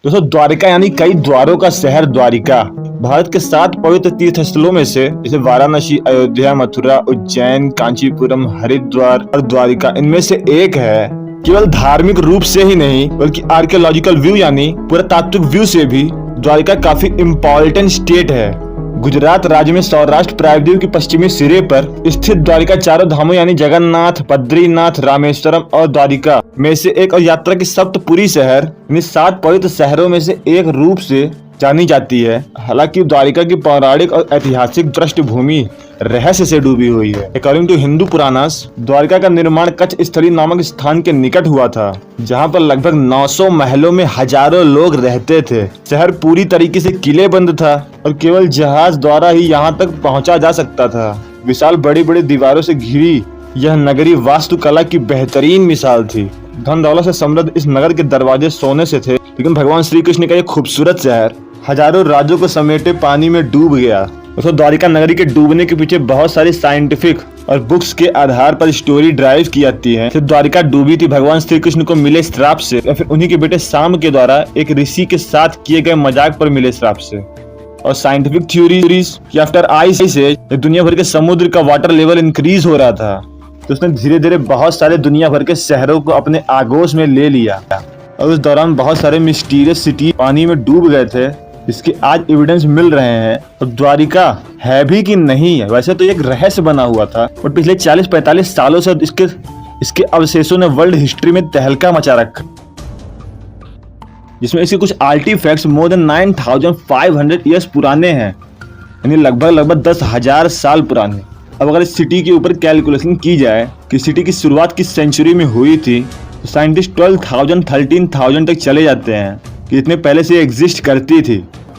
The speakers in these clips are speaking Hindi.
दोस्तों, द्वारिका यानी कई द्वारों का शहर द्वारिका भारत के 7 पवित्र तीर्थ स्थलों में से जैसे वाराणसी, अयोध्या, मथुरा, उज्जैन, कांचीपुरम, हरिद्वार और द्वारिका इनमें से एक है। केवल धार्मिक रूप से ही नहीं बल्कि आर्कियोलॉजिकल व्यू यानी पुरातात्विक व्यू से भी द्वारिका काफी इम्पोर्टेंट स्टेट है। गुजरात राज्य में सौराष्ट्र प्रायद्वीप के पश्चिमी सिरे पर स्थित द्वारिका चारों धामों यानी जगन्नाथ, बद्रीनाथ, रामेश्वरम और द्वारिका में से एक और यात्रा की सप्तपुरी शहर यानी 7 पवित्र शहरों में से एक रूप से जानी जाती है। हालांकि द्वारिका की पौराणिक और ऐतिहासिक पृष्ठभूमि रहस्य से डूबी हुई है। अकॉर्डिंग टू हिंदू पुराणास, द्वारिका का निर्माण कच्छ स्थली नामक स्थान के निकट हुआ था, जहां पर लगभग 900 महलों में हजारों लोग रहते थे। शहर पूरी तरीके से किले बंद था और केवल जहाज द्वारा ही यहां तक पहुंचा जा सकता था। विशाल बड़ी बड़ी दीवारों से घिरी यह नगरी वास्तुकला की बेहतरीन मिसाल थी। धन दौलत से समृद्ध इस नगर के दरवाजे सोने से थे, लेकिन भगवान श्री कृष्ण का यह खूबसूरत शहर हजारों राज्यों को समेटे पानी में डूब गया। तो द्वारिका नगरी के डूबने के पीछे बहुत सारी साइंटिफिक और बुक्स के आधार पर स्टोरी ड्राइव की जाती है। द्वारिका डूबी थी भगवान श्री कृष्ण को मिले श्राप से या फिर उन्हीं के बेटे शाम के द्वारा एक ऋषि के साथ किए गए मजाक पर मिले श्राप से। और साइंटिफिक थ्योरीज कि आफ्टर आइस से दुनिया भर के समुद्र का वाटर लेवल इंक्रीज हो रहा था, तो उसने धीरे धीरे बहुत सारे दुनिया भर के शहरों को अपने आगोश में ले लिया और उस दौरान बहुत सारे मिस्टीरियस सिटी पानी में डूब गए थे, जिसके आज एविडेंस मिल रहे हैं। और द्वारिका है भी कि नहीं है, वैसे तो एक रहस्य बना हुआ था, और पिछले 40-45 सालों से इसके अवशेषों ने वर्ल्ड हिस्ट्री में तहलका मचा रखा, जिसमें इसके कुछ आर्टिफैक्ट्स मोर देन 9500 ईयर्स पुराने हैं, यानी लगभग 10,000 साल पुराने। अब अगर इस सिटी के ऊपर कैलकुलेशन की जाए कि सिटी की शुरुआत किस सेंचुरी में हुई थी, तो साइंटिस्ट 12,000-13,000 तक चले जाते हैं कि इतने पहले से एग्जिस्ट करती थी।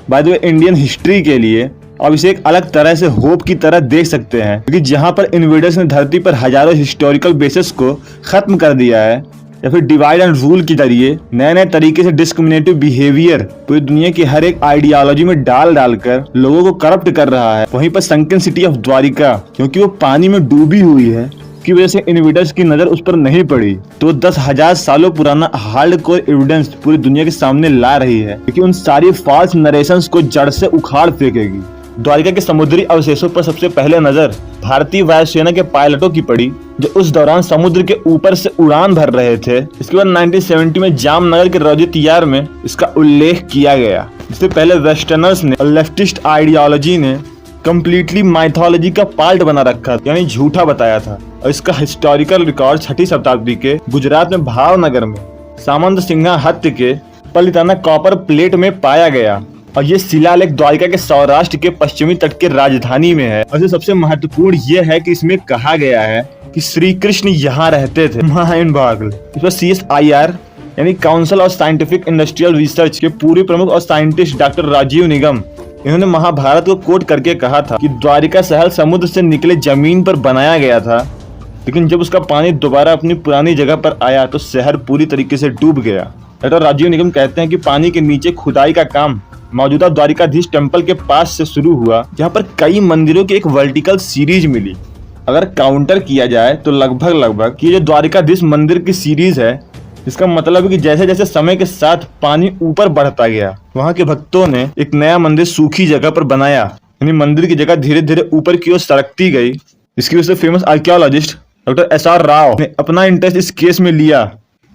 By the way, Indian history के लिए अब इसे एक अलग तरह से होप की तरह देख सकते हैं, क्योंकि जहां पर इन्वेडर्स ने धरती पर हजारों हिस्टोरिकल बेसिस को खत्म कर दिया है या फिर डिवाइड एंड रूल के जरिए नए नए तरीके से डिस्क्रिमिनेटिव बिहेवियर पूरी दुनिया की हर एक आइडियोलॉजी में डालकर लोगों को करप्ट कर रहा है, वहीं पर संकन सिटी ऑफ द्वारिका क्योंकि वो पानी में डूबी हुई है की वजह से इन्वेडर्स की नजर उस पर नहीं पड़ी, तो 10,000 सालों पुराना हार्डकोर एविडेंस पूरी दुनिया के सामने ला रही है, क्योंकि उन सारी फॉल्स नरेशंस को जड़ से उखाड़ फेंकेगी। द्वारिका के समुद्री अवशेषों पर सबसे पहले नजर भारतीय वायुसेना के पायलटों की पड़ी, जो उस दौरान समुद्र के ऊपर से उड़ान भर रहे थे। इसके बाद 1970 में जामनगर के रौजियार में इसका उल्लेख किया गया, जिससे पहले वेस्टर्नर्स ने और लेफ्टिस्ट आइडियोलॉजी ने कंप्लीटली माइथोलॉजी का पार्ट बना रखा, यानी झूठा बताया था। और इसका हिस्टोरिकल रिकॉर्ड 6वीं शताब्दी के गुजरात में भावनगर में सामंत सिंहा हत्या के पलिताना कॉपर प्लेट में पाया गया, और ये शिलालेख द्वारिका के सौराष्ट्र के पश्चिमी तट के राजधानी में है। और सबसे महत्वपूर्ण ये है कि इसमें कहा गया है कि श्री कृष्ण यहाँ रहते थे। इस पर CSIR यानी council of scientific industrial research के पूर्व प्रमुख और साइंटिस्ट डॉक्टर राजीव निगम, इन्होंने महाभारत को कोट करके कहा था कि द्वारिका शहर समुद्र से निकले जमीन पर बनाया गया था, लेकिन जब उसका पानी दोबारा अपनी पुरानी जगह पर आया तो शहर पूरी तरीके से डूब गया। डॉक्टर राजीव निगम कहते हैं कि पानी के नीचे खुदाई का काम मौजूदा द्वारिकाधीश टेम्पल के पास से शुरू हुआ, जहाँ पर कई मंदिरों की एक वर्टिकल सीरीज मिली। अगर काउंटर किया जाए तो लगभग ये जो द्वारिकाधीश मंदिर की सीरीज है, इसका मतलब है कि जैसे जैसे समय के साथ पानी ऊपर बढ़ता गया, वहाँ के भक्तों ने एक नया मंदिर सूखी जगह पर बनाया, यानी मंदिर की जगह धीरे धीरे ऊपर की ओर सरकती गई। इसकी वजह से famous archaeologist doctor SR Rao ने अपना इंटरेस्ट इस केस में लिया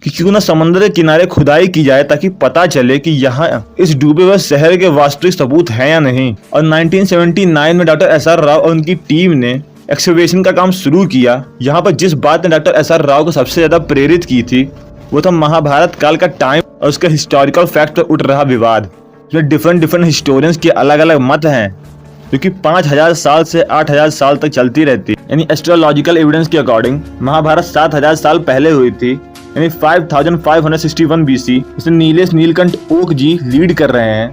कि क्यों न समुद्र के किनारे खुदाई की जाए, ताकि पता चले कि यहाँ इस डूबे हुए शहर के वास्तविक सबूत हैं या नहीं। और 1979 में डॉक्टर SR राव और उनकी टीम ने एक्सकवेशन का काम शुरू किया। यहाँ पर जिस बात ने डॉक्टर SR राव को सबसे ज्यादा प्रेरित की थी, वो था महाभारत काल का टाइम और उसके हिस्टोरिकल फैक्ट पर उठ रहा विवाद, जिसमें डिफरेंट हिस्टोरियंस के अलग अलग मत हैं, जो कि 5,000 साल से 8,000 साल तक चलती रहती। यानी एस्ट्रोलॉजिकल एविडेंस के अकॉर्डिंग महाभारत 7,000 साल पहले हुई थी, यानी 5561 BC। इसे नीलेश नीलकंठ ओक जी लीड कर रहे हैं,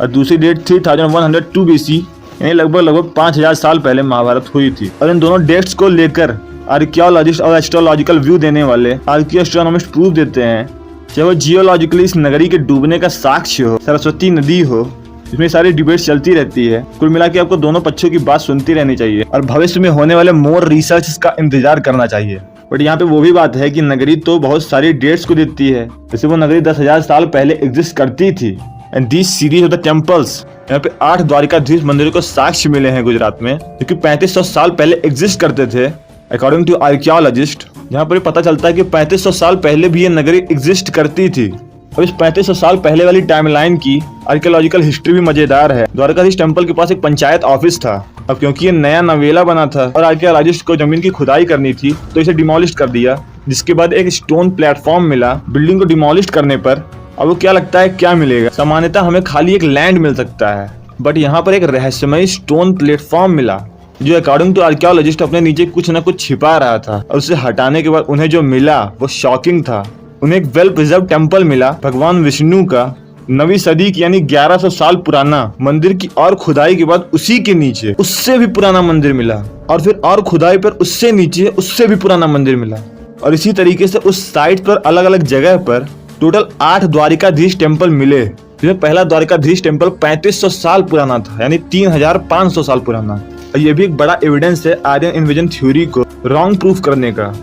और दूसरी डेट 3102 BC, यानी लगभग 5,000 साल पहले महाभारत हुई थी। और इन दोनों डेट्स को लेकर आर्कियोलॉजिस्ट और एस्ट्रोलॉजिकल व्यू देने वाले आर्कियोस्ट्रोनॉमिस्ट प्रूफ देते हैं, चाहे वो जियोलॉजिकली इस नगरी के डूबने का साक्ष्य हो, सरस्वती नदी हो, इसमें सारी डिबेट चलती रहती है। कुल मिला के आपको दोनों पक्षों की बात सुनती रहनी चाहिए और भविष्य में होने वाले मोर रिसर्च का इंतजार करना चाहिए। बट यहाँ पे वो भी बात है कि नगरी तो बहुत सारी डेट्स को देती है, जैसे वो नगरी 10,000 साल पहले एग्जिस्ट करती थी। And this series of the temples, यहाँ पे 8 द्वारिकाधीश मंदिरों को साक्ष्य मिले हैं गुजरात में, जो कि 3500 साल पहले एग्जिस्ट करते थे अकॉर्डिंग टू आर्कियोलॉजिस्ट। यहाँ पर पता चलता है कि 3500 साल पहले भी ये नगरी एग्जिस्ट करती थी। अब इस 3500 साल पहले वाली टाइमलाइन की आर्कियोलॉजिकल हिस्ट्री भी मजेदार है। द्वारकाधीश टेम्पल के पास एक पंचायत ऑफिस था। अब क्योंकि ये नया नवेला बना था और आर्कियोलॉजिस्ट को जमीन की खुदाई करनी थी तो इसे डिमोलिश कर दिया, जिसके बाद एक स्टोन प्लेटफॉर्म मिला। बिल्डिंग को डिमोलिश करने पर अब वो क्या लगता है क्या मिलेगा? सामान्यतः हमें खाली एक लैंड मिल सकता है, बट यहाँ पर एक रहस्यमयी स्टोन प्लेटफॉर्म मिला जो अकॉर्डिंग टू आर्कियोलॉजिस्ट अपने नीचे कुछ न कुछ छिपा रहा था। और उसे हटाने के बाद उन्हें जो मिला वो शॉकिंग था। उन्हें एक वेल प्रिजर्व टेम्पल मिला भगवान विष्णु का, 9वीं सदी की यानी 1100 साल पुराना मंदिर की, और खुदाई के बाद उसी के नीचे उससे भी पुराना मंदिर मिला, और फिर और खुदाई पर उससे नीचे उससे भी पुराना मंदिर मिला। और इसी तरीके से उस साइट पर अलग अलग जगह पर टोटल 8 द्वारिकाधीश टेम्पल मिले, जिसमें पहला द्वारिकाधीश टेम्पल 3500 साल पुराना था, यानी 3500 साल पुराना। और ये भी एक बड़ा एविडेंस है आर्यन इन्वेजन थ्योरी को रॉन्ग प्रूफ करने का।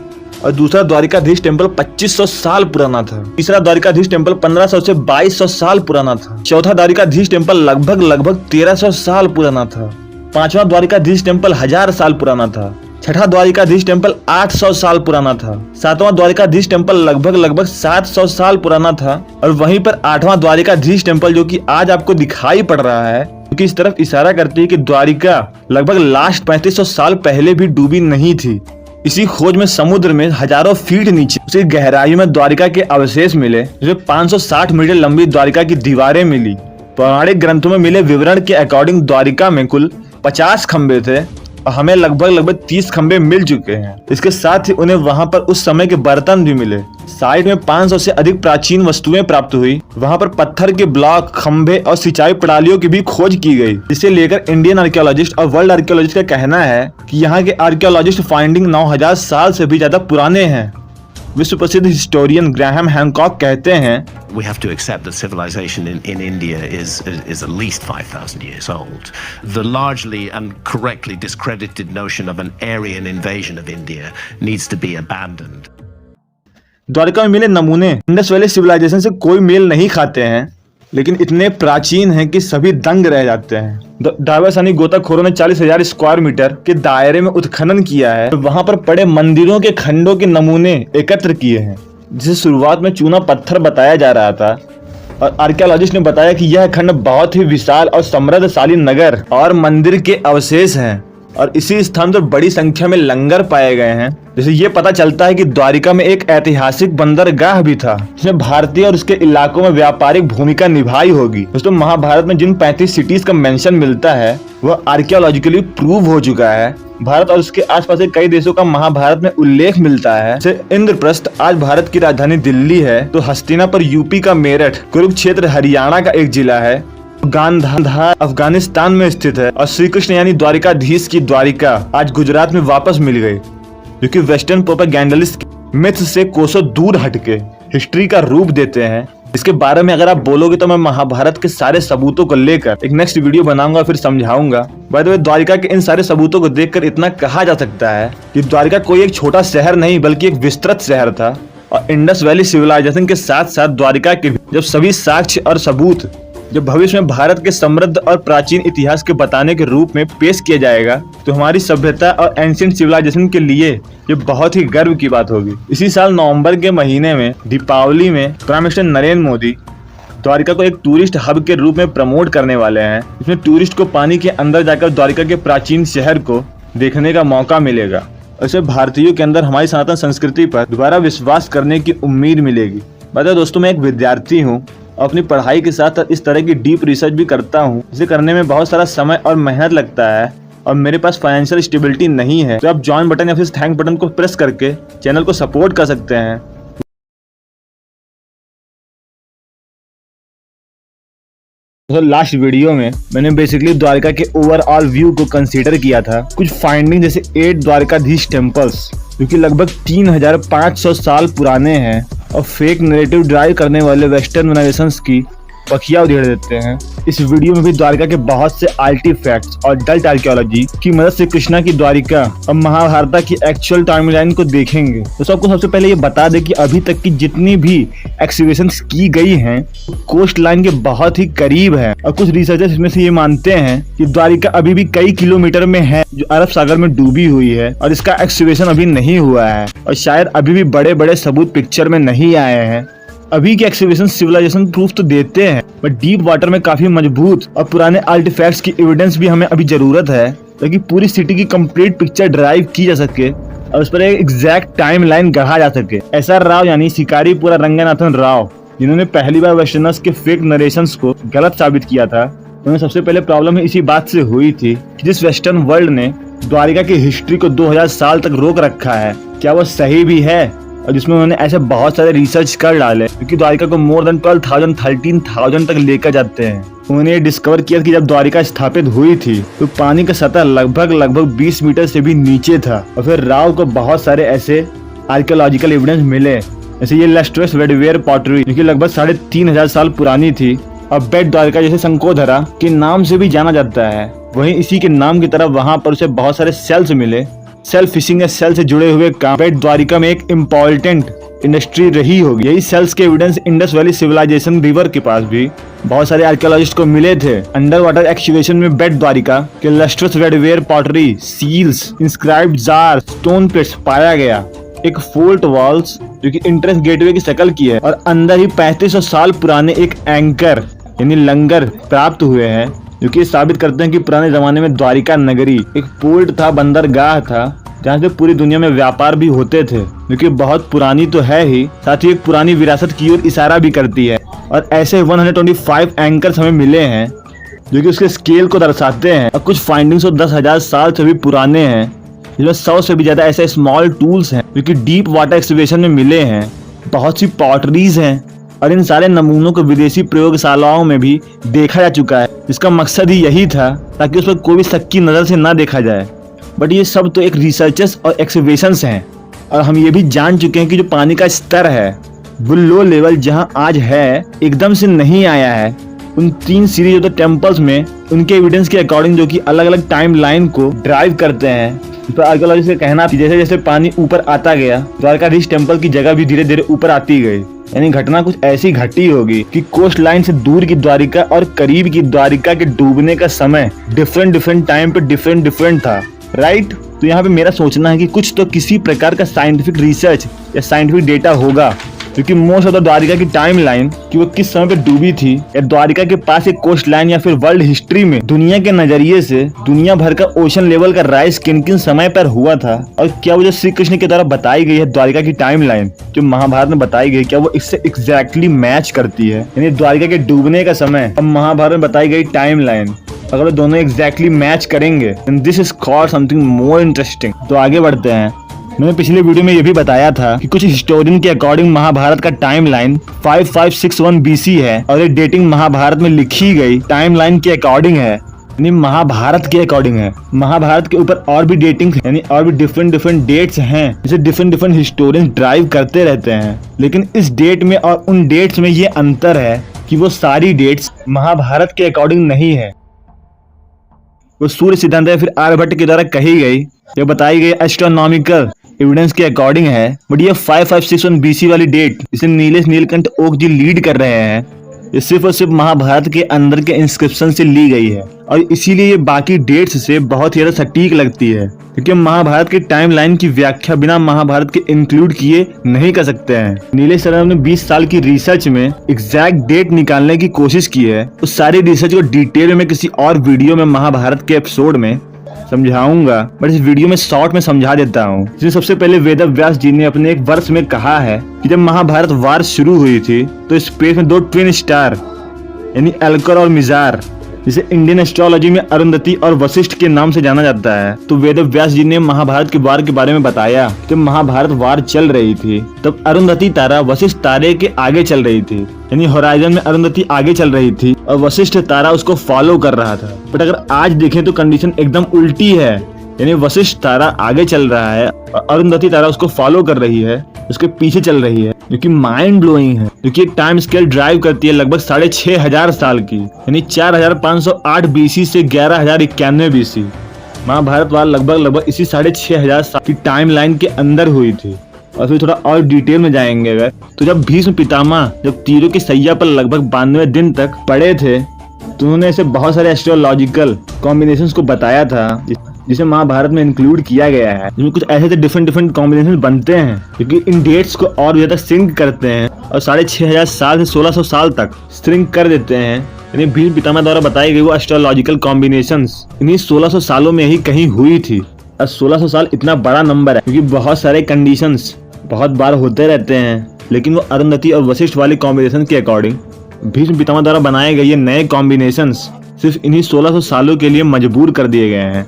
और दूसरा द्वारिकाधीश टेम्पल 2500 साल पुराना था। तीसरा द्वारिकाधीश टेम्पल 1500 से 2200 साल पुराना था। चौथा द्वारिकाधीश टेम्पल लगभग 1300 साल पुराना था। पांचवा द्वारिकाधीश टेम्पल 1000 साल पुराना था। छठा द्वारिकाधीश टेम्पल 800 साल पुराना था। सातवां द्वारिकाधीश टेम्पल लगभग 700 साल पुराना था। और वहीं पर 8वां द्वारिकाधीश टेम्पल, जो कि आज आपको दिखाई पड़ रहा है, क्योंकि इस तरफ इशारा करती है कि द्वारिका लगभग लास्ट 3500 साल पहले भी डूबी नहीं थी। इसी खोज में समुद्र में हजारों फीट नीचे उसी गहराई में द्वारिका के अवशेष मिले, जिसमें 560 मीटर लंबी द्वारिका की दीवारें मिली। पौराणिक ग्रंथों में मिले विवरण के अकॉर्डिंग द्वारिका में कुल 50 खंबे थे और हमें लगभग 30 खंबे मिल चुके हैं। इसके साथ ही उन्हें वहां पर उस समय के बर्तन भी मिले। साइट में 500 से अधिक प्राचीन वस्तुएं प्राप्त हुई। वहां पर पत्थर के ब्लॉक, खंबे और सिंचाई प्रणालियों की भी खोज की गई, जिसे लेकर इंडियन आर्कियोलॉजिस्ट और वर्ल्ड आर्कियोलॉजिस्ट का कहना है कि यहाँ के आर्कियोलॉजिस्ट फाइंडिंग 9000 साल से भी ज्यादा पुराने हैं। विश्व प्रसिद्ध हिस्टोरियन ग्राहम हैनकॉक कहते हैं, We have to accept that civilization in India is at least 5,000 years old. The largely and correctly discredited notion of an Aryan invasion of India needs to be abandoned. Dwarika में मिले नमूने इंडस वैली सिविलाइजेशन से कोई मेल नहीं खाते हैं, लेकिन इतने प्राचीन हैं कि सभी दंग रह जाते हैं। डाइवर्स यानी गोताखोरों ने 40,000 स्क्वायर मीटर के दायरे में उत्खनन किया है। वहां पर पड़े मंदिरों के खंडों के नमूने एकत्र किए हैं, जिसे शुरुआत में चूना पत्थर बताया जा रहा था। और आर्कियोलॉजिस्ट ने बताया कि यह खंड बहुत ही विशाल और समृद्धशाली नगर और मंदिर के अवशेष हैं। और इसी स्थान पर बड़ी संख्या में लंगर पाए गए हैं, जिससे ये पता चलता है कि द्वारिका में एक ऐतिहासिक बंदरगाह भी था, जिसमें भारतीय और उसके इलाकों में व्यापारिक भूमिका निभाई होगी। दोस्तों, महाभारत में जिन 35 सिटीज का मेंशन मिलता है वह आर्कियोलॉजिकली प्रूव हो चुका है। भारत और उसके आसपास के कई देशों का महाभारत में उल्लेख मिलता है। जैसे इंद्रप्रस्थ आज भारत की राजधानी दिल्ली है, तो हस्तिनापुर यूपी का मेरठ, कुरुक्षेत्र हरियाणा का एक जिला है, गांधार अफगानिस्तान में स्थित है, और श्री कृष्ण यानी द्वारिकाधीश की द्वारिका आज गुजरात में वापस मिल गई, जो कि वेस्टर्न प्रोपेगेंडलिस्ट मिथ से कोसों दूर हटके हिस्ट्री का रूप देते हैं। इसके बारे में अगर आप बोलोगे तो मैं महाभारत के सारे सबूतों को लेकर एक नेक्स्ट वीडियो बनाऊंगा, फिर समझाऊंगा। बाय द वे, द्वारिका के इन सारे सबूतों को देखकर इतना कहा जा सकता है कि द्वारिका कोई एक छोटा शहर नहीं बल्कि एक विस्तृत शहर था। और इंडस वैली सिविलाइजेशन के साथ साथ द्वारिका के जब सभी साक्ष्य और सबूत जब भविष्य में भारत के समृद्ध और प्राचीन इतिहास के बताने के रूप में पेश किया जाएगा, तो हमारी सभ्यता और एंशिएंट सिविलाइजेशन के लिए ये बहुत ही गर्व की बात होगी। इसी साल नवंबर के महीने में दीपावली में प्राइम मिनिस्टर नरेंद्र मोदी द्वारिका को एक टूरिस्ट हब के रूप में प्रमोट करने वाले हैं। इसमें टूरिस्ट को पानी के अंदर जाकर द्वारिका के प्राचीन शहर को देखने का मौका मिलेगा। ऐसे भारतीयों के अंदर हमारी सनातन संस्कृति पर दोबारा विश्वास करने की उम्मीद मिलेगी। बता दोस्तों, मैं एक विद्यार्थी हूँ, अपनी पढ़ाई के साथ इस तरह की डीप रिसर्च भी करता हूँ। इसे करने में बहुत सारा समय और मेहनत लगता है और मेरे पास फाइनेंशियल स्टेबिलिटी नहीं है, तो आप ज्वाइन बटन या फिर थैंक बटन को प्रेस करके चैनल को सपोर्ट कर सकते हैं। तो लास्ट वीडियो में मैंने बेसिकली द्वारिका के ओवरऑल व्यू को कंसीडर किया था। कुछ फाइंडिंग जैसे 8 द्वारिकाधीश टेम्पल्स जो कि लगभग 3500 साल पुराने हैं, और फेक नैरेटिव ड्राइव करने वाले वेस्टर्न ऑर्गेनाइजेशंस की बखिया उधेड़ देते हैं। इस वीडियो में भी द्वारिका के बहुत से आर्टिफैक्ट्स और डल्ट आर्कियोलॉजी की मदद से कृष्णा की द्वारिका और महाभारत की एक्चुअल टाइमलाइन को देखेंगे। तो सबको सबसे पहले ये बता दें कि अभी तक की जितनी भी एक्सकवेशंस की गई हैं कोस्ट लाइन के बहुत ही करीब है, और कुछ रिसर्चर्स इसमें से ये मानते हैं कि द्वारिका अभी भी कई किलोमीटर में है जो अरब सागर में डूबी हुई है, और इसका एक्सकवेशन अभी नहीं हुआ है, और शायद अभी भी बड़े बड़े सबूत पिक्चर में नहीं आए हैं। अभी के एक्सकवेशन सिविलाइजेशन प्रूफ तो देते हैं, बट डीप वाटर में काफी मजबूत और पुराने आर्टिफैक्ट्स की एविडेंस भी हमें अभी जरूरत है, ताकि पूरी सिटी की कंप्लीट पिक्चर ड्राइव की जा सके और उस पर एक एग्जैक्ट टाइम लाइन गढ़ा जा सके। एसआर राव यानी शिकारीपुरा रंगनाथन राव, जिन्होंने पहली बार वेस्टर्नर्स के फेक नरेशंस को गलत साबित किया था, उन्हें सबसे पहले प्रॉब्लम इसी बात से हुई थी कि जिस वेस्टर्न वर्ल्ड ने द्वारिका की हिस्ट्री को 2000 साल तक रोक रखा है, क्या वो सही भी है, और जिसमें उन्होंने ऐसे बहुत सारे रिसर्च कर डाले क्योंकि द्वारिका को मोर देन 12,000 13,000 तक लेकर जाते हैं। उन्होंने ये डिस्कवर किया कि जब द्वारिका स्थापित हुई थी तो पानी का सतह लगभग 20 मीटर से भी नीचे था, और फिर राव को बहुत सारे ऐसे आर्कियोलॉजिकल एविडेंस मिले, जैसे ये लेस्ट्रस वेडवेयर पॉटरी जो कि लगभग 3,500 साल पुरानी थी, और बेट द्वारिका जैसे शंकोधरा के नाम से भी जाना जाता है। वहीं इसी के नाम की तरफ वहां पर उसे बहुत सारे सेल्स मिले। सेल फिशिंग या सेल से जुड़े हुए काम बेट द्वारिका में एक इम्पोर्टेंट इंडस्ट्री रही होगी। यही सेल्स के evidence Indus valley civilisation river के पास भी बहुत सारे आर्कियोलॉजिस्ट को मिले थे। अंडर वाटर एक्सकवेशन में बेट द्वारिका के lustrous redware pottery, seals, inscribed jar, stone pits पाया गया। एक फोर्ट वॉल्स जो कि इंट्रेंस गेटवे की शक्ल की है, और अंदर ही 3500 साल पुराने एक एंकर यानी लंगर प्राप्त हुए हैं, जो कि साबित करते हैं कि पुराने जमाने में द्वारिका नगरी एक पोर्ट था, बंदरगाह था, जहाँ से पूरी दुनिया में व्यापार भी होते थे, जो कि बहुत पुरानी तो है ही, साथ ही एक पुरानी विरासत की ओर इशारा भी करती है। और ऐसे 125 एंकर्स हमें मिले हैं जो कि उसके स्केल को दर्शाते हैं, और कुछ फाइंडिंग्स 10,000 साल से भी पुराने हैं, जिसमें 100 से भी ज्यादा ऐसे स्मॉल टूल्स हैं जो कि डीप वाटर एक्सकवेशन में मिले हैं। बहुत सी पॉटरीज हैं, और इन सारे नमूनों को विदेशी प्रयोगशालाओं में भी देखा जा चुका है, जिसका मकसद ही यही था ताकि उस पर कोई भी शक की नजर से ना देखा जाए। बट ये सब तो एक रिसर्चर्स और एक्सकवेशंस हैं, और हम ये भी जान चुके हैं कि जो पानी का स्तर है वो लो लेवल जहां आज है एकदम से नहीं आया है। उन 3 सीरीज ऑफ द टेम्पल्स में उनके एविडेंस के अकॉर्डिंग जो कि अलग अलग टाइम लाइन को ड्राइव करते हैं। इस पर आर्कियोलॉजिस्ट का कहना है जैसे जैसे पानी ऊपर आता गया, द्वारका रीच टेम्पल की जगह भी धीरे धीरे ऊपर आती गई। यानी घटना कुछ ऐसी घटी होगी कि कोस्ट लाइन से दूर की द्वारिका और करीब की द्वारिका के डूबने का समय डिफरेंट टाइम पे डिफरेंट था, राइट। तो यहाँ पे मेरा सोचना है कि कुछ तो किसी प्रकार का साइंटिफिक रिसर्च या साइंटिफिक डेटा होगा, क्योंकि मोस्ट ऑफ द द्वारिका की टाइम लाइन कि वो किस समय पे डूबी थी, या द्वारिका के पास एक कोस्ट लाइन, या फिर वर्ल्ड हिस्ट्री में दुनिया के नजरिए से दुनिया भर का ओशन लेवल का राइज किन किन समय पर हुआ था, और क्या वो जो श्री कृष्ण की द्वारा बताई गई है द्वारिका की टाइम लाइन जो महाभारत में बताई गई, क्या वो इससे एग्जैक्टली मैच करती है। यानी द्वारिका के डूबने का समय और महाभारत में बताई गई टाइम लाइन अगर वो दोनों एग्जैक्टली मैच करेंगे, this is called something more interesting. तो आगे बढ़ते हैं। मैंने पिछले वीडियो में ये भी बताया था कि कुछ हिस्टोरियन के अकॉर्डिंग महाभारत का टाइमलाइन 5561 BC है, और ये डेटिंग महाभारत में लिखी गई टाइमलाइन के अकॉर्डिंग है, यानी महाभारत के अकॉर्डिंग है। महाभारत के ऊपर और भी डेटिंग यानी और भी डिफरेंट डेट्स हैं, जिसे डिफरेंट हिस्टोरियन ड्राइव करते रहते हैं। लेकिन इस डेट में और उन डेट्स में ये अंतर है कि वो सारी डेट्स महाभारत के अकॉर्डिंग नहीं है। वो सूर्य सिद्धांत या फिर आर्यभट्ट के द्वारा कही गई या बताई गई एस्ट्रोनॉमिकल एविडेंस के अकॉर्डिंग है, बट ये 5561 BC वाली डेट जिसे नीलेश नीलकंठ ओक जी लीड कर रहे हैं, ये सिर्फ और सिर्फ महाभारत के अंदर के इंस्क्रिप्शन से ली गई है, और इसीलिए ये बाकी डेट्स से बहुत ही ज्यादा सटीक लगती है, क्योंकि महाभारत की टाइमलाइन की व्याख्या बिना महाभारत के इंक्लूड किए नहीं कर सकते हैं। नीलेश सर ने 20 साल की रिसर्च में एग्जैक्ट डेट निकालने की कोशिश की है। उस सारी रिसर्च को डिटेल में किसी और वीडियो में महाभारत के एपिसोड में समझाऊंगा, बट इस वीडियो में शॉर्ट में समझा देता हूँ। जिसमें सबसे पहले वेद व्यास जी ने अपने एक वर्ष में कहा है कि जब महाभारत वार शुरू हुई थी तो स्पेस में 2 ट्विन स्टार यानी एल्कर और मिजार, जिसे इंडियन एस्ट्रोलॉजी में अरुंधति और वशिष्ठ के नाम से जाना जाता है, तो वेद व्यास जी ने महाभारत के वार के बारे में बताया। जब महाभारत वार चल रही थी तब अरुंधति तारा वशिष्ठ तारे के आगे चल रही थी, यानी होराइजन में अरुंधति आगे चल रही थी और वशिष्ठ तारा उसको फॉलो कर रहा था। बट अगर आज देखें तो कंडीशन एकदम उल्टी है। यानी वशिष्ठ तारा आगे चल रहा है और अरुंधति तारा उसको फॉलो कर रही है, उसके पीछे चल रही है, जो कि माइंड ब्लोइंग है, जो कि एक टाइम स्केल ड्राइव करती है लगभग 6500 साल की, यानी 4508 BC से 11091 BC। महाभारत वार लगभग इसी 6500 साल की टाइम लाइन के अंदर हुई थी। और फिर थोड़ा और डिटेल में जाएंगे अगर, तो जब भीष्म पितामह जब तीरों की सैया पर लगभग 92 दिन तक पड़े थे, तो उन्होंने ऐसे बहुत सारे एस्ट्रोलॉजिकल कॉम्बिनेशंस को बताया था जिसे महाभारत में इंक्लूड किया गया है, जिसमें कुछ ऐसे डिफरेंट कॉम्बिनेशन बनते हैं क्योंकि इन डेट्स को और ज्यादा सिंक करते हैं और 6500 साल से 1600 साल तक सिंक कर देते हैं। यानी भीष्म पितामह द्वारा बताई गई वो एस्ट्रोलॉजिकल कॉम्बिनेशंस इन्हीं 1600 सालों में ही कहीं हुई थी। और 1600 साल इतना बड़ा नंबर है क्योंकि बहुत सारे कंडीशंस बहुत बार होते रहते हैं, लेकिन वो अरुंधति और वशिष्ठ वाले कॉम्बिनेशन के अकॉर्डिंग भीष्म पितामह द्वारा बनाए गए ये नए कॉम्बिनेशंस सिर्फ इन्हीं 1600 सालों के लिए मजबूर कर दिए गए हैं।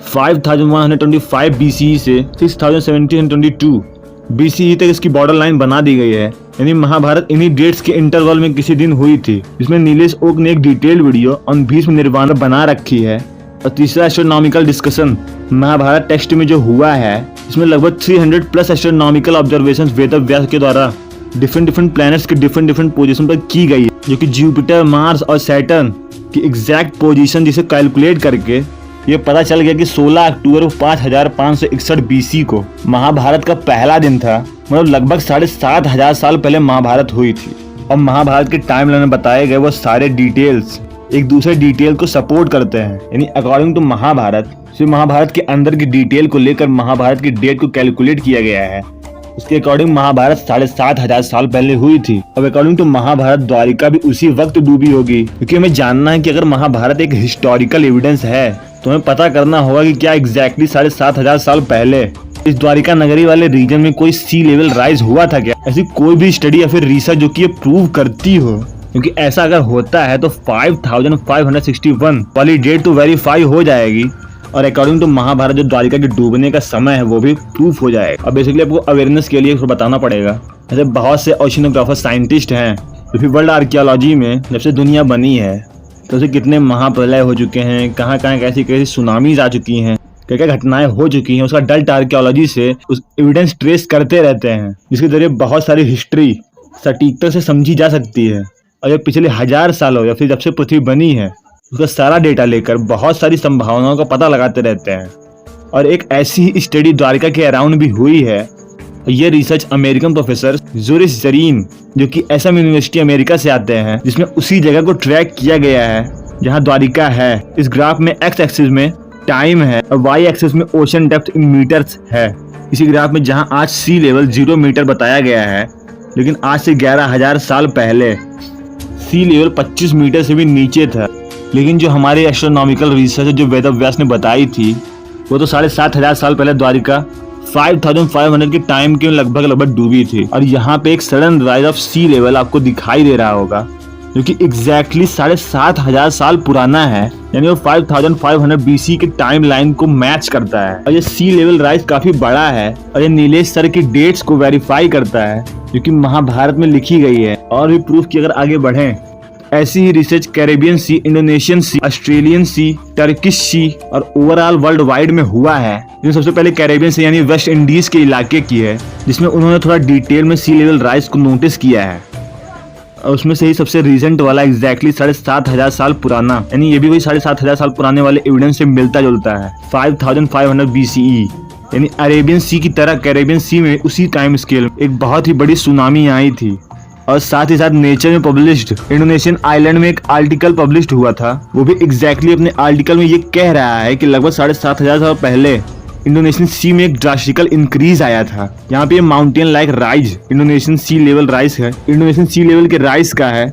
5125 BCE से 6722 BCE तक इसकी बॉर्डर लाइन बना दी गई है। यानी महाभारत इन्हीं डेट्स के इंटरवल में किसी दिन हुई थी, जिसमें नीलेश ओक ने एक detailed video on Bhishma nirvana बना रखी है। और तीसरा एस्ट्रोनॉमिकल डिस्कशन महाभारत टेक्स्ट में जो हुआ है, इसमें लगभग 300+ एस्ट्रोनॉमिकल ऑब्जर्वेशंस वेदव्यास के द्वारा डिफरेंट प्लैनेट्स के डिफरेंट पोजीशन पर की गई है, जो कि जुपिटर, मार्स और सैटर्न की एग्जैक्ट पोजीशन जिसे कैलकुलेट करके ये पता चल गया कि 16 अक्टूबर 5561 BC को महाभारत का पहला दिन था। मतलब लगभग 7500 साल पहले महाभारत हुई थी। और महाभारत के टाइमलाइन में बताए गए वो सारे डिटेल्स एक दूसरे डिटेल को सपोर्ट करते हैं। यानी अकॉर्डिंग टू महाभारत, सिर्फ महाभारत के अंदर की डिटेल को लेकर महाभारत की डेट को कैलकुलेट किया गया है। उसके अकॉर्डिंग महाभारत 7500 साल पहले हुई थी। अब अकॉर्डिंग टू महाभारत द्वारिका भी उसी वक्त डूबी होगी, क्योंकि हमें जानना है कि अगर महाभारत एक हिस्टोरिकल एविडेंस है तो हमें पता करना होगा कि क्या एग्जैक्टली 7500 साल पहले इस द्वारिका नगरी वाले रीजन में कोई सी लेवल राइज हुआ था क्या। ऐसी कोई भी स्टडी या फिर रिसर्च जो कि ये प्रूव करती हो, क्योंकि ऐसा अगर होता है तो 5561 वाली डेट तो वेरीफाई हो जाएगी और अकॉर्डिंग टू महाभारत जो द्वारिका के डूबने का समय है वो भी प्रूफ हो जाएगा। अब बेसिकली आपको अवेयरनेस के लिए बताना पड़ेगा, ऐसे बहुत से ओशिनोग्राफर साइंटिस्ट हैं जो कि वर्ल्ड आर्कियोलॉजी में जब से दुनिया बनी है तो उसे कितने महाप्रलय हो चुके हैं, कहाँ कहाँ कैसी सुनामीज आ चुकी हैं, क्या क्या घटनाएं हो चुकी हैं, उसका डेल्टा आर्कियोलॉजी से उस एविडेंस ट्रेस करते रहते हैं, जिसके जरिए बहुत सारी हिस्ट्री सटीकता से समझी जा सकती है। और ये पिछले 1000 सालों या फिर जब से पृथ्वी बनी है उसका सारा डेटा लेकर बहुत सारी संभावनाओं का पता लगाते रहते हैं। और एक ऐसी ही स्टडी द्वारिका के अराउंड भी हुई है। ये रिसर्च अमेरिकन प्रोफेसर जुरिस जरीन, जो कि एसएम यूनिवर्सिटी अमेरिका से आते हैं, जिसमें उसी जगह को ट्रैक किया गया है जहां द्वारिका है। इस ग्राफ में एक्स एक्सिस में टाइम है और वाई एक्सिस में ओशन डेप्थ इन मीटर्स है। इसी ग्राफ में जहां आज सी लेवल 0 मीटर बताया गया है, लेकिन आज से 11000 साल पहले सी लेवल 25 मीटर से भी नीचे था। लेकिन जो हमारे एस्ट्रोनॉमिकल रिसर्च जो वेदव्यास ने बताई थी वो तो 7500 साल पहले द्वारिका 5500 के टाइम के लगभग डूबी थी। और यहाँ पे एक sudden rise of sea level आपको दिखाई दे रहा होगा, जो कि एग्जैक्टली 7500 साल पुराना है। यानी वो 5500 BC के टाइम लाइन को मैच करता है। और ये सी लेवल राइज काफी बड़ा है और ये नीलेश सर की डेट्स को वेरीफाई करता है जो कि महाभारत में लिखी गई है। और भी प्रूफ की अगर आगे बढ़े, ऐसी ही रिसर्च कैरेबियन सी, इंडोनेशियन सी, ऑस्ट्रेलियन सी, टर्किश सी और ओवरऑल वर्ल्ड वाइड में हुआ है। जिसमें सबसे पहले कैरेबियन सी यानी वेस्ट इंडीज के इलाके की है, जिसमें उन्होंने थोड़ा डिटेल में सी लेवल राइज को नोटिस किया है। और उसमें से ही सबसे रिसेंट वाला एग्जैक्टली 7500 साल पुराना, यानी ये भी वही 7500 साल पुराने वाले एविडेंस से मिलता जुलता है। 5500 BCE, यानी अरेबियन सी की तरह कैरेबियन सी में उसी टाइम स्केल एक बहुत ही बड़ी सुनामी आई थी। और साथ ही साथ नेचर में पब्लिश्ड इंडोनेशियन आइलैंड में एक आर्टिकल पब्लिश्ड हुआ था, वो भी एग्जैक्टली अपने आर्टिकल में ये कह रहा है कि लगभग 7500 साल पहले इंडोनेशियन सी में एक ड्रास्टिकल इंक्रीज आया था। यहाँ पे माउंटेन लाइक राइज इंडोनेशियन सी लेवल राइज है, इंडोनेशियन सी लेवल के राइज का है,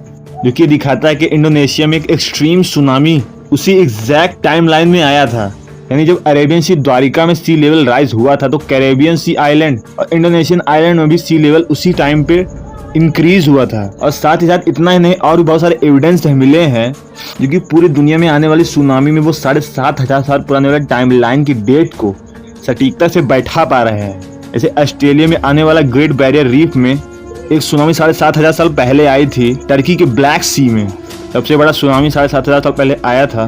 जो कि दिखाता है कि इंडोनेशिया में एक एक्सट्रीम सुनामी उसी एग्जैक्ट टाइम लाइन में आया था। यानी जब अरेबियन सी द्वारिका में सी लेवल राइज हुआ था तो कैरेबियन सी आइलैंड और इंडोनेशियन आइलैंड में भी सी लेवल उसी टाइम पे इंक्रीज हुआ था। और साथ ही साथ इतना ही नहीं, और भी बहुत सारे एविडेंस मिले हैं जो कि पूरी दुनिया में आने वाली सुनामी में वो 7500 साल पुराने वाले टाइम लाइन की डेट को सटीकता से बैठा पा रहे हैं। जैसे ऑस्ट्रेलिया में आने वाला ग्रेट बैरियर रीफ में एक सुनामी 7500 साल पहले आई थी। टर्की के ब्लैक सी में सबसे बड़ा सुनामी 7500 साल पहले आया था।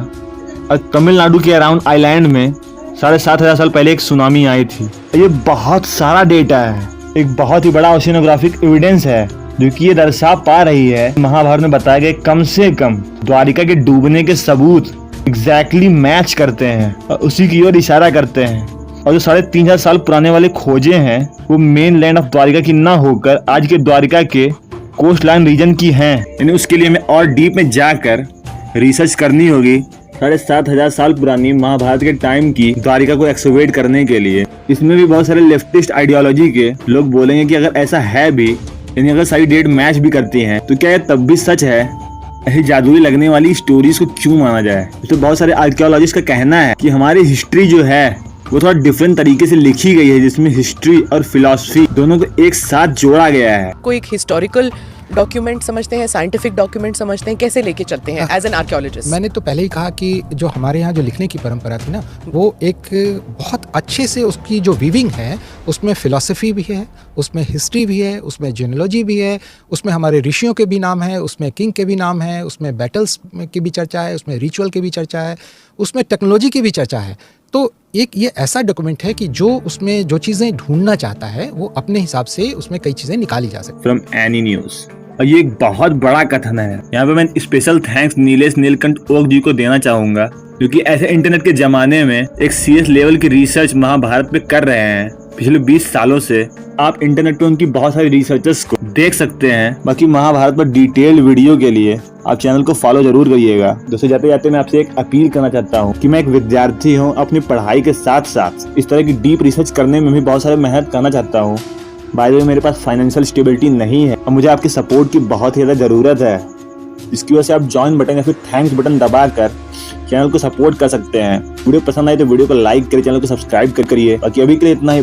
और तमिलनाडु के अराउंड आइलैंड में 7,500 साल पहले एक सुनामी आई थी। ये बहुत सारा डेटा है, एक बहुत ही बड़ा ओशिनोग्राफिक एविडेंस है जो कि ये दर्शा पा रही है महाभारत में बताए गए कम से कम द्वारिका के डूबने के सबूत एग्जैक्टली मैच करते हैं और उसी की ओर इशारा करते हैं। और जो 3,500 साल पुराने वाले खोजे हैं वो मेन लैंड ऑफ द्वारिका की ना होकर आज के द्वारिका के कोस्ट लाइन रीजन की हैं। यानी उसके लिए हमें और डीप में जाकर रिसर्च करनी होगी 7,500 साल पुरानी महाभारत के टाइम की द्वारिका को एक्सोवेट करने के लिए। इसमें भी बहुत सारे लेफ्टिस्ट आइडियोलॉजी के लोग बोलेंगे कि अगर ऐसा है भी, यानी अगर सारी डेट मैच भी करती हैं, तो क्या ये तब भी सच है? ऐसी जादुई लगने वाली स्टोरीज को क्यों माना जाए? तो बहुत सारे आर्कियोलॉजिस्ट का कहना है कि हमारी हिस्ट्री जो है वो थोड़ा डिफरेंट तरीके से लिखी गई है, जिसमें हिस्ट्री और फिलॉसफी दोनों को एक साथ जोड़ा गया है। कोई एक हिस्टोरिकल डॉक्यूमेंट समझते हैं, साइंटिफिक डॉक्यूमेंट समझते हैं, कैसे लेके चलते हैं एज एन आर्कियोलॉजिस्ट? मैंने तो पहले ही कहा कि जो हमारे यहाँ जो लिखने की परंपरा थी ना, वो एक बहुत अच्छे से उसकी जो वीविंग है उसमें फिलॉसफी भी है, उसमें हिस्ट्री भी है, उसमें जीनोलॉजी भी है, उसमें हमारे ऋषियों के भी नाम है, उसमें किंग के भी नाम है, उसमें बैटल्स की भी चर्चा है, उसमें रिचुअल की भी चर्चा है, उसमें टेक्नोलॉजी की भी चर्चा है। तो एक ये ऐसा डॉक्यूमेंट है कि जो उसमें जो चीज़ें ढूंढना चाहता है वो अपने हिसाब से उसमें कई चीज़ें निकाली जा सकती फ्रॉम एनी न्यूज। और ये एक बहुत बड़ा कथन है। यहाँ पे मैं स्पेशल थैंक्स नीलेश नीलकंठ ओक जी को देना चाहूंगा, क्योंकि ऐसे इंटरनेट के जमाने में एक सीरियस लेवल की रिसर्च महाभारत पे कर रहे हैं पिछले 20 सालों से। आप इंटरनेट पे उनकी बहुत सारी रिसर्चर्स को देख सकते हैं। बाकी महाभारत पर डिटेल्ड वीडियो के लिए आप चैनल को फॉलो जरूर करिएगा। दोस्तों, जाते जाते मैं आपसे एक अपील करना चाहता हूँ कि मैं एक विद्यार्थी हूँ, अपनी पढ़ाई के साथ साथ इस तरह की डीप रिसर्च करने में भी बहुत सारे मेहनत करना चाहता हूँ। बाय द वे, मेरे पास फाइनेंशियल स्टेबिलिटी नहीं है और मुझे आपके सपोर्ट की बहुत ही ज़्यादा ज़रूरत है। इसकी वजह से आप ज्वाइन बटन या फिर थैंक्स बटन दबाकर चैनल को सपोर्ट कर सकते हैं। वीडियो पसंद आए तो वीडियो को लाइक करिए, चैनल को सब्सक्राइब करिए। बाकी अभी के लिए इतना ही।